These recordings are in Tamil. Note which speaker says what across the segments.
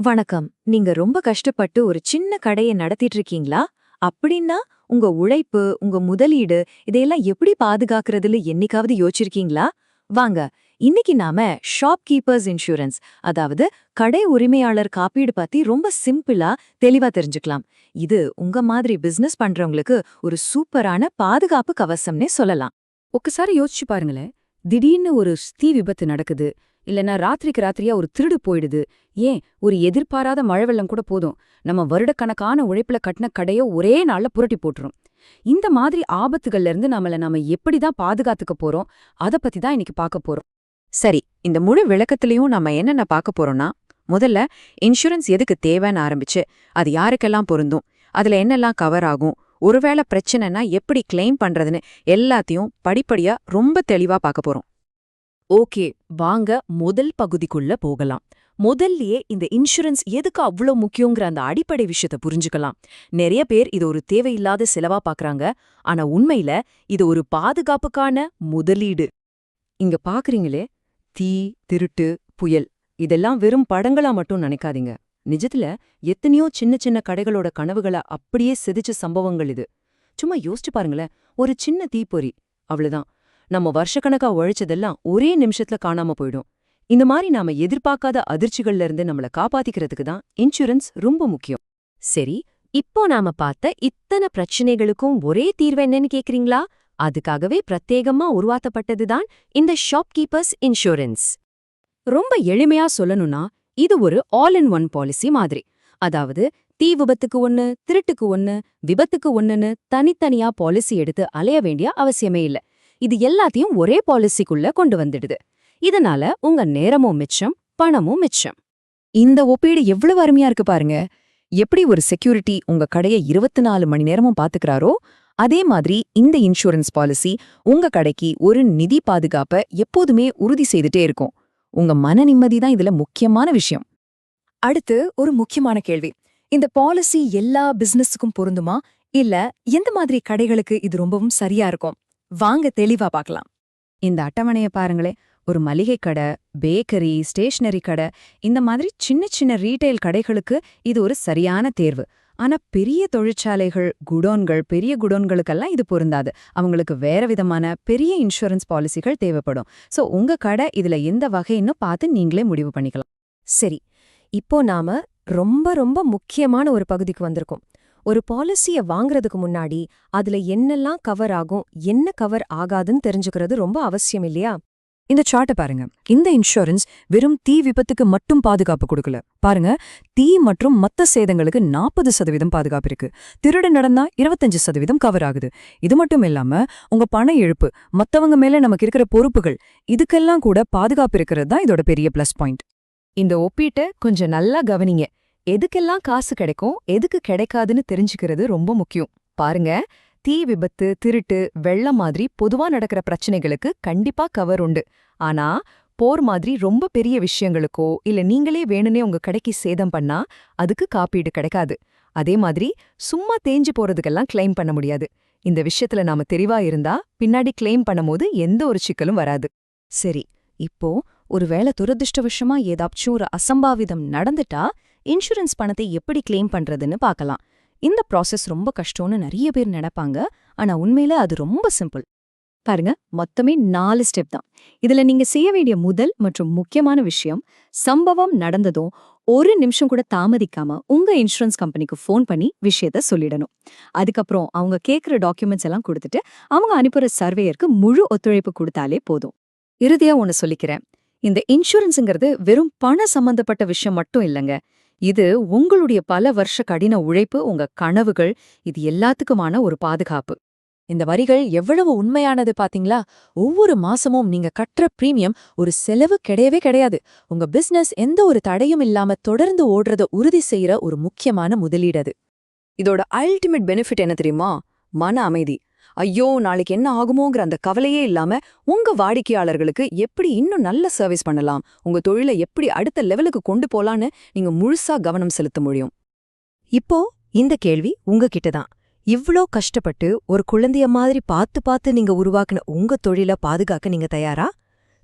Speaker 1: வணக்கம். நீங்க ரொம்ப கஷ்டப்பட்டு ஒரு சின்ன கடைய நடத்திட்டு இருக்கீங்களா? அப்படின்னா, உங்க உழைப்பு, உங்க முதலீடு இதையெல்லாம் எப்படி பாதுகாக்கிறதுல என்னைக்காவது யோசிச்சிருக்கீங்களா? வாங்க, இன்னைக்கு நாம ஷாப்கீப்பர்ஸ் இன்சூரன்ஸ், அதாவது கடை உரிமையாளர் காப்பீடு பத்தி ரொம்ப சிம்பிளா, தெளிவா தெரிஞ்சுக்கலாம். இது உங்க மாதிரி பிசினஸ் பண்றவங்களுக்கு ஒரு சூப்பரான பாதுகாப்பு கவசம்னே சொல்லலாம்.
Speaker 2: ஒக்கசாரி யோசிச்சு பாருங்களேன். திடீர்னு ஒரு தீ விபத்து நடக்குது, இல்லனா ராத்திரிக்கு ராத்திரியா ஒரு திருடு போயிடுது. ஏன், ஒரு எதிர்பாராத மழை வெள்ளம் கூட போதும், நம்ம வருடக்கணக்கான உழைப்புல கட்டின கடையோ ஒரே நாள்ல புரட்டி போட்டுரும். இந்த மாதிரி ஆபத்துகள்ல இருந்து நாம எப்படிதான் பாதுகாத்துக்க போறோம், அத பத்தி தான் இன்னைக்கு பார்க்க போறோம்.
Speaker 3: சரி, இந்த முழு விளக்கத்திலையும் நம்ம என்னென்ன பார்க்க போறோம்னா, முதல்ல இன்சூரன்ஸ் எதுக்கு தேவைன்னு ஆரம்பிச்சு, அது யாருக்கெல்லாம் பொருந்தும், அதுல என்னெல்லாம் கவர் ஆகும், ஒருவேளை பிரச்சனைனா எப்படி கிளைம் பண்றதுன்னு எல்லாத்தையும் படிப்படியா ரொம்ப தெளிவா பார்க்க போறோம்.
Speaker 2: ஓகே, வாங்க முதல் பகுதிக்குள்ள போகலாம். முதல்லயே இந்த இன்சூரன்ஸ் எதுக்கு அவ்ளோ முக்கியங்கிற அந்த அடிப்படை விஷயத்த புரிஞ்சுக்கலாம். நிறைய பேர் இது ஒரு தேவையில்லாத செலவா பாக்குறாங்க, ஆனா உண்மையில இது ஒரு பாதுகாப்புக்கான முதலீடு.
Speaker 3: இங்க பாக்குறீங்களே, தீ, திருட்டு, புயல், இதெல்லாம் வெறும் படங்களா மட்டும் நினைக்காதீங்க. நிஜத்துல எத்தனையோ சின்ன சின்ன கடைகளோட கனவுகளை அப்படியே சிதைச்ச சம்பவங்கள் இது. சும்மா யோசிச்சு பாருங்களேன், ஒரு சின்ன தீப்பொறி, அவ்வளவுதான். நம்ம வருஷக்கணக்கா உழைச்சதெல்லாம் ஒரே நிமிஷத்துல காணாம போயிடும். இந்த மாதிரி நாம எதிர்பார்க்காத அதிர்ச்சிகள்ல இருந்து நம்மள காப்பாத்திக்கிறதுக்கு தான் இன்சூரன்ஸ் ரொம்ப முக்கியம்.
Speaker 1: சரி, இப்போ நாம பார்த்த இத்தனை பிரச்சனைகளுக்கும் ஒரே தீர்வு என்னன்னு கேக்குறீங்களா? அதுக்காகவே பிரத்யேகமா உருவாக்கப்பட்டதுதான் இந்த ஷாப்கீப்பர்ஸ் இன்சூரன்ஸ். ரொம்ப எளிமையா சொல்லணும்னா, இது ஒரு ஆல் இன் ஒன் பாலிசி மாதிரி. அதாவது தீ விபத்துக்கு ஒன்னு, திருட்டுக்கு ஒன்னு, விபத்துக்கு ஒன்னுன்னு தனித்தனியா பாலிசி எடுத்து அலைய வேண்டிய அவசியமே இல்ல. இது எல்லாத்தையும் ஒரே பாலிசிக்குள்ள கொண்டு வந்துடுது. இதனால உங்க நேரமும் மிச்சம், பணமும் மிச்சம்.
Speaker 3: இந்த ஒப்பீடு எவ்வளவு அருமையா இருக்கு பாருங்க. எப்படி ஒரு செக்யூரிட்டி உங்க கடைய 24 மணி நேரமும் பாத்துக்கிறாரோ, அதே மாதிரி இந்த இன்சூரன்ஸ் பாலிசி உங்க கடைக்கு ஒரு நிதி பாதுகாப்ப எப்போதுமே உறுதி செய்துட்டே இருக்கும். உங்க மன நிம்மதி தான் இதுல முக்கியமான விஷயம்.
Speaker 4: அடுத்து ஒரு முக்கியமான கேள்வி. இந்த பாலிசி எல்லா பிசினஸுக்கும் பொருந்துமா, இல்ல எந்த மாதிரி கடைகளுக்கு இது ரொம்பவும் சரியா இருக்கும்? வாங்க தெளிவா பார்க்கலாம்.
Speaker 3: இந்த அட்டவணைய பாருங்களே, ஒரு மளிகை கடை, பேக்கரி, ஸ்டேஷனரி கடை, இந்த மாதிரி சின்ன சின்ன ரீட்டைல் கடைகளுக்கு இது ஒரு சரியான தேர்வு. ஆனா பெரிய தொழிற்சாலைகள், குடோன்கள், பெரிய குடோன்களுக்கெல்லாம் இது பொருந்தாது. அவங்களுக்கு வேற விதமான பெரிய இன்சூரன்ஸ் பாலிசிகள் தேவைப்படும். சோ உங்க கடை இதுல எந்த வகைன்னு பார்த்து நீங்களே முடிவு பண்ணிக்கலாம்.
Speaker 4: சரி, இப்போ நாம ரொம்ப ரொம்ப முக்கியமான ஒரு பகுதிக்கு வந்திருக்கோம். ஒரு பாலிசிய வாங்குறதுக்கு முன்னாடி அதுல என்னெல்லாம் கவர் ஆகும், என்ன கவர் ஆகாதுன்னு தெரிஞ்சுக்கிறது ரொம்ப அவசியம் இல்லையா?
Speaker 2: இந்த சார்ட்டை பாருங்க. இந்த இன்சூரன்ஸ் வெறும் தீ விபத்துக்கு மட்டும் பாதுகாப்பு கொடுக்கல. பாருங்க, தீ மற்றும் மத்த சேதங்களுக்கு 40% பாதுகாப்பு இருக்கு. திருடு நடந்தா 25% கவர் ஆகுது. இது மட்டும் இல்லாம உங்க பண இழப்பு, மத்தவங்க மேல நமக்கு இருக்கிற பொறுப்புகள், இதுக்கெல்லாம் கூட பாதுகாப்பு இருக்கிறது தான் இதோட பெரிய பிளஸ் பாயிண்ட்.
Speaker 4: இந்த ஒப்பீட்டை கொஞ்சம் நல்லா கவனிங்க. எதுக்கெல்லாம் காசு கிடைக்கும், எதுக்கு கிடைக்காதுன்னு தெரிஞ்சுக்கிறது ரொம்ப முக்கியம். பாருங்க, தீ விபத்து, திருட்டு, வெள்ளம் மாதிரி பொதுவா நடக்கிற பிரச்சனைகளுக்கு கண்டிப்பா கவர் உண்டு. ஆனா போர் மாதிரி ரொம்ப பெரிய விஷயங்களுக்கோ இல்ல நீங்களே வேணுனே உங்க கடைக்கு சேதம் பண்ணா அதுக்கு காப்பீடு கிடைக்காது. அதே மாதிரி சும்மா தேஞ்சு போறதுக்கெல்லாம் கிளைம் பண்ண முடியாது. இந்த விஷயத்துல நாம தெளிவா இருந்தா பின்னாடி கிளைம் பண்ணும்போது எந்த ஒரு சிக்கலும் வராது.
Speaker 1: சரி, இப்போ ஒருவேளை துரதிருஷ்டவசமா ஏதாச்சும் ஒரு அசம்பாவிதம் நடந்துட்டா இன்சூரன்ஸ் பணத்தை எப்படி கிளைம் பண்றதுன்னு பார்க்கலாம். இந்த ப்ராசஸ் ரொம்ப கஷ்டம்னு நிறைய பேர் நினைப்பாங்க, ஆனா உண்மையில அது ரொம்ப சிம்பிள். பாருங்க, மொத்தமே 4 ஸ்டெப் தான். இதுல நீங்க செய்ய வேண்டிய முதல் மற்றும் முக்கியமான விஷயம், சம்பவம் நடந்ததும் ஒரு நிமிஷம் கூட தாமதிக்காம உங்க இன்சூரன்ஸ் கம்பெனிக்கு ஃபோன் பண்ணி விஷயத்த சொல்லிடணும். அதுக்கப்புறம் அவங்க கேட்குற டாக்குமெண்ட்ஸ் எல்லாம் கொடுத்துட்டு அவங்க அனுப்புற சர்வேயருக்கு முழு ஒத்துழைப்பு கொடுத்தாலே போதும். இறுதியா ஒன்னு சொல்லிக்கிறேன், இந்த இன்சூரன்ஸுங்கிறது வெறும் பண சம்பந்தப்பட்ட விஷயம் மட்டும் இல்லைங்க. இது உங்களுடைய பல வருஷ கடின உழைப்பு, உங்க கனவுகள், இது எல்லாத்துக்குமான ஒரு பாதுகாப்பு. இந்த வரிகள் எவ்வளவு உண்மையானது பாத்தீங்களா? ஒவ்வொரு மாசமும் நீங்க கட்டுற பிரீமியம் ஒரு செலவு கிடையவே கிடையாது. உங்க பிசினஸ் எந்த ஒரு தடையும் இல்லாம தொடர்ந்து ஓடுறத உறுதி செய்யற ஒரு முக்கியமான முதலீடு அது.
Speaker 3: இதோட அல்டிமேட் பெனிஃபிட் என்ன தெரியுமா? மன அமைதி. ஐயோ நாளைக்கு என்ன ஆகுமோங்கிற அந்த கவலையே இல்லாம உங்க வாடிக்கையாளர்களுக்கு எப்படி இன்னும் நல்ல சர்வீஸ் பண்ணலாம், உங்க தொழிலை எப்படி அடுத்த லெவலுக்கு கொண்டு போலான்னு நீங்க முழுசா கவனம் செலுத்த முடியும்.
Speaker 1: இப்போ இந்த கேள்வி உங்ககிட்ட தான். இவ்ளோ கஷ்டப்பட்டு ஒரு குழந்தைய மாதிரி பார்த்து நீங்க உருவாக்குன உங்க தொழிலை பாதுகாக்க நீங்க தயாரா?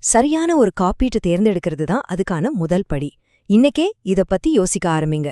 Speaker 1: சரியான ஒரு காப்பீட்டு தேர்ந்தெடுக்கிறது தான் அதுக்கான முதல் படி.
Speaker 2: இன்னைக்கே இத பத்தி யோசிக்க ஆரம்பிங்க.